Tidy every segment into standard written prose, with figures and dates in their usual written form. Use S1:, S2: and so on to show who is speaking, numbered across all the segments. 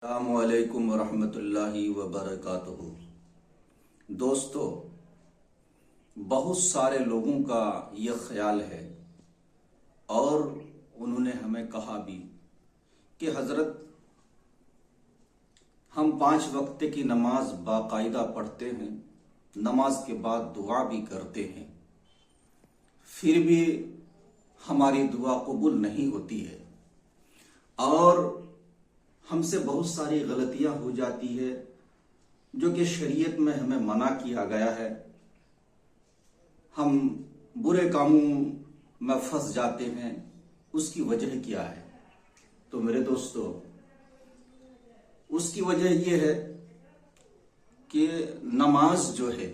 S1: अस्सलामुअलैकुम वरहमतुल्लाहि वबरकातुहू। दोस्तों, बहुत सारे लोगों का यह ख्याल है और उन्होंने हमें कहा भी कि हज़रत, हम 5 वक्त की नमाज बाकायदा पढ़ते हैं, नमाज के बाद दुआ भी करते हैं, फिर भी हमारी दुआ कबूल नहीं होती है और हमसे बहुत सारी गलतियां हो जाती है जो कि शरीयत में हमें मना किया गया है। हम बुरे कामों में फंस जाते हैं। उसकी वजह क्या है? तो मेरे दोस्तों, उसकी वजह यह है कि नमाज जो है,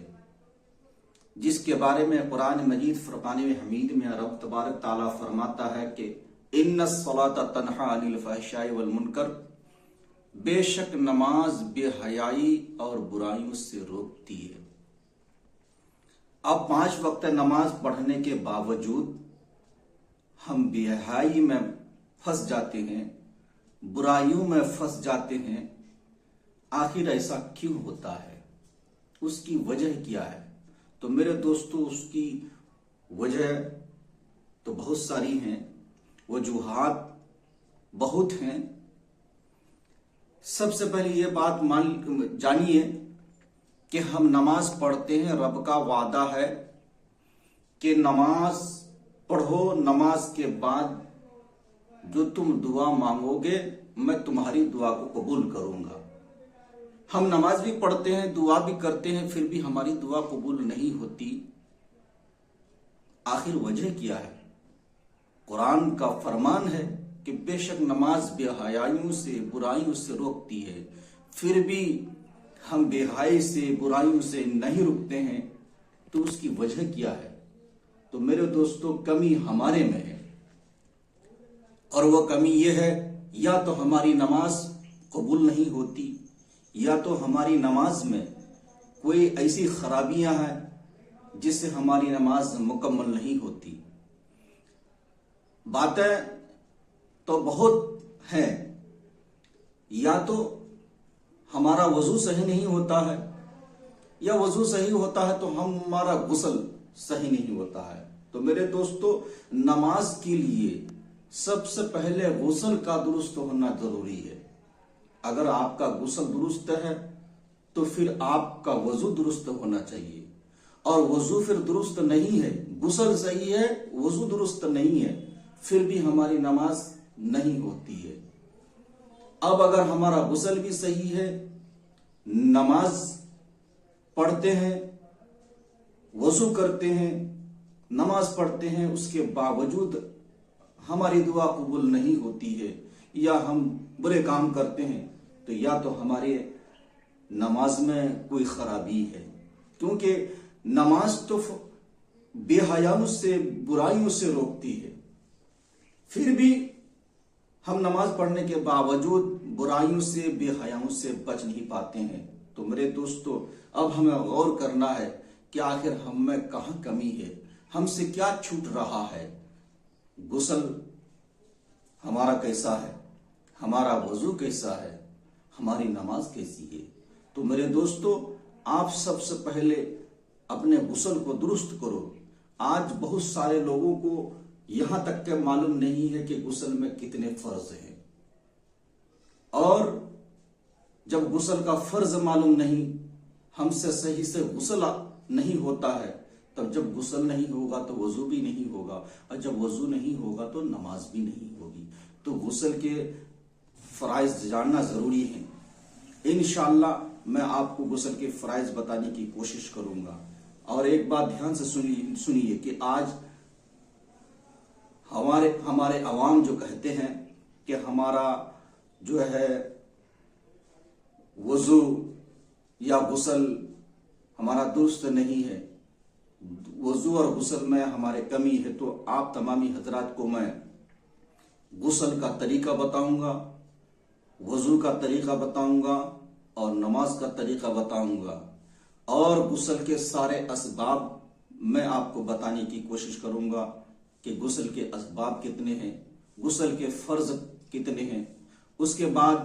S1: जिसके बारे में कुरान मजीद फुरकान हमीद में रब तबारक ताला फरमाता है कि इन्नस्सलाता तन्हा अनिल फहशाई वल मुनकर, बेशक नमाज बेहयाई और बुराइयों से रोकती है। अब 5 वक्त नमाज पढ़ने के बावजूद हम बेहयाई में फंस जाते हैं, बुराइयों में फंस जाते हैं। आखिर ऐसा क्यों होता है? उसकी वजह क्या है? तो मेरे दोस्तों, उसकी वजह तो बहुत सारी हैं, वजूहात बहुत हैं। सबसे पहले ये बात जानिए कि हम नमाज पढ़ते हैं, रब का वादा है कि नमाज पढ़ो, नमाज के बाद जो तुम दुआ मांगोगे मैं तुम्हारी दुआ को कबूल करूंगा। हम नमाज भी पढ़ते हैं, दुआ भी करते हैं, फिर भी हमारी दुआ कबूल नहीं होती। आखिर वजह क्या है? कुरान का फरमान है कि बेशक नमाज बेहयाइयों से, बुराइयों से रोकती है, फिर भी हम बेहयाई से, बुराइयों से नहीं रुकते हैं। तो उसकी वजह क्या है? तो मेरे दोस्तों, कमी हमारे में है और वह कमी यह है, या तो हमारी नमाज कबूल नहीं होती, या तो हमारी नमाज में कोई ऐसी खराबियां हैं जिससे हमारी नमाज मुकम्मल नहीं होती। बातें तो बहुत हैं, या तो हमारा वजू सही नहीं होता है, या वजू सही होता है तो हमारा गुस्ल सही नहीं होता है। तो मेरे दोस्तों, नमाज के लिए सबसे पहले गुस्ल का दुरुस्त होना जरूरी है। अगर आपका गुस्ल दुरुस्त है तो फिर आपका वजू दुरुस्त होना चाहिए, और वजू फिर दुरुस्त नहीं है, गुस्ल सही है, वजू दुरुस्त नहीं है, फिर भी हमारी नमाज नहीं होती है। अब अगर हमारा गुस्ल भी सही है, नमाज पढ़ते हैं, वजू करते हैं, नमाज पढ़ते हैं, उसके बावजूद हमारी दुआ कबूल नहीं होती है, या हम बुरे काम करते हैं, तो या तो हमारे नमाज में कोई खराबी है, क्योंकि नमाज तो बेहयाइयों से, बुराइयों से रोकती है। फिर भी हम नमाज पढ़ने के बावजूद बुराइयों से, बेहयाइयों से बच नहीं पाते हैं। तो मेरे दोस्तों, अब हमें गौर करना है कि आखिर हम में कहाँ कमी है, हमसे क्या छूट रहा है। गुस्ल हमारा कैसा है, हमारा वजू कैसा है, हमारी नमाज कैसी है। तो मेरे दोस्तों, आप सबसे पहले अपने गुस्ल को दुरुस्त करो। आज बहुत सारे लोगों को यहां तक के मालूम नहीं है कि गुस्ल में कितने फर्ज हैं, और जब गुस्ल का फर्ज मालूम नहीं, हमसे सही से गुस्ल नहीं होता है, तब जब गुस्ल नहीं होगा तो वजू भी नहीं होगा, और जब वजू नहीं होगा तो नमाज भी नहीं होगी। तो गुस्ल के फराइज जानना जरूरी है। इंशाअल्लाह मैं आपको गुस्ल के फराइज बताने की कोशिश करूंगा। और एक बात ध्यान से सुनिए कि आज हमारे अवाम जो कहते हैं कि हमारा जो है वजू या गुस्ल हमारा दुरुस्त नहीं है, वजू और गुस्ल में हमारे कमी है, तो आप तमामी हजरात को मैं गुस्ल का तरीका बताऊंगा, वजू का तरीका बताऊंगा और नमाज का तरीका बताऊंगा, और गुस्ल के सारे असबाब मैं आपको बताने की कोशिश करूंगा कि गुस्ल के असबाब कितने हैं, गुस्ल के फर्ज कितने हैं। उसके बाद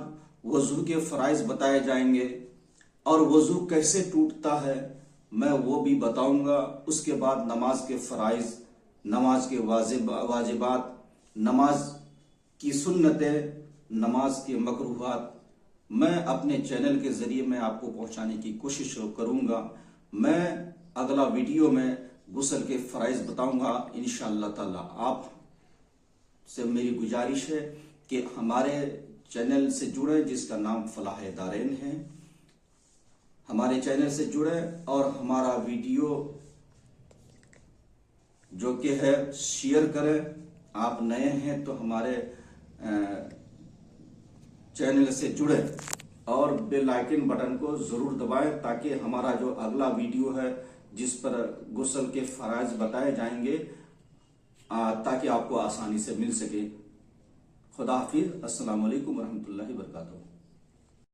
S1: वजू के फ़राइज़ बताए जाएंगे और वजू कैसे टूटता है मैं वो भी बताऊंगा। उसके बाद नमाज के फ़राइज़, नमाज के वाजिबात, नमाज की सुन्नतें, नमाज के मकरूहात मैं अपने चैनल के ज़रिए मैं आपको पहुंचाने की कोशिश करूंगा। मैं अगला वीडियो में गुस्ल के फ़राइज़ बताऊंगा इंशाअल्लाह ताला। आप से मेरी गुजारिश है कि हमारे चैनल से जुड़े, जिसका नाम फलाह दारैन है। हमारे चैनल से जुड़े और हमारा वीडियो जो कि है शेयर करें। आप नए हैं तो हमारे चैनल से जुड़े और बेल आइकन बटन को जरूर दबाएं ताकि हमारा जो अगला वीडियो है जिस पर गुस्ल के फ़राइज़ बताए जाएंगे ताकि आपको आसानी से मिल सके। खुदा हाफिज़। अस्सलामु अलैकुम वरहमतुल्लाहि वबरकातुहू।